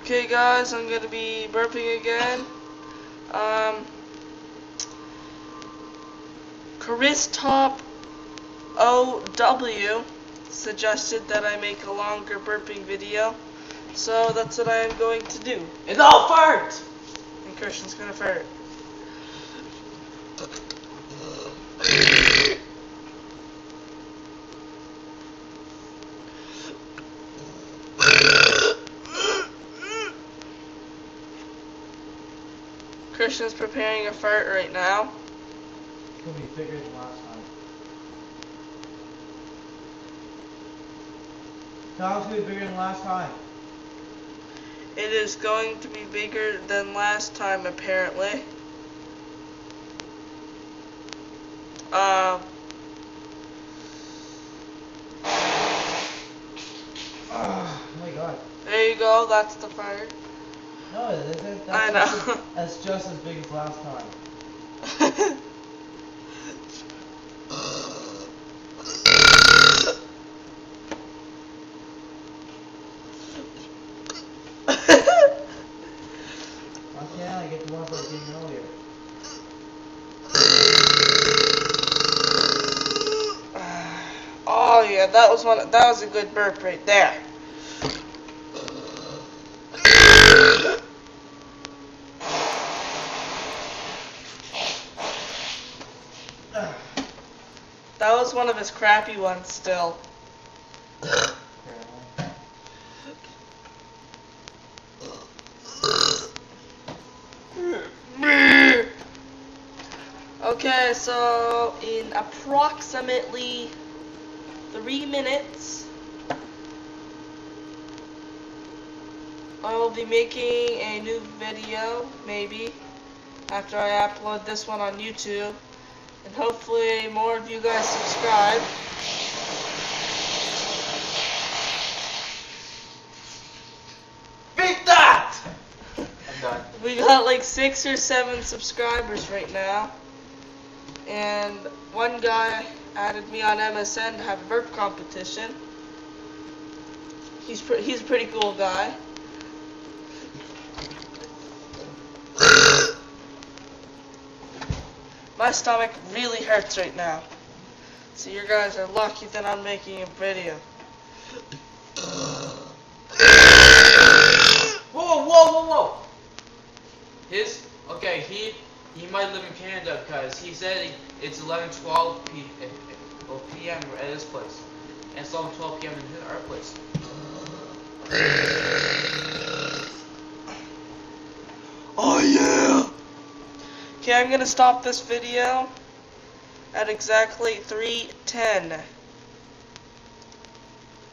Okay guys, I'm gonna be burping again. Chris Top OW suggested that I make a longer burping video, so that's what I am going to do. It's all fart! And Christian's gonna fart. Christian's preparing a fart right now. It's gonna be bigger than last time. Tom's gonna be bigger than last time. It is going to be bigger than last time, apparently. Oh my god. There you go, that's the fart. No, it isn't. I know. That's just as big as last time. Why can't I get the one I was getting earlier? Oh yeah, that was a good burp right there. That was one of his crappy ones still. Okay, so in approximately 3 minutes, I will be making a new video, maybe, after I upload this one on YouTube, and hopefully more of you guys subscribe. Beat that! I'm done. We got like 6 or 7 subscribers right now, and one guy added me on MSN to have a burp competition. He's a pretty cool guy. My stomach really hurts right now, so you guys are lucky that I'm making a video. Whoa! He might live in Canada because he said it's 11:12 p.m. at his place, and it's 11:12 p.m. in our place. Oh yeah! Okay, I'm gonna stop this video at exactly 3:10.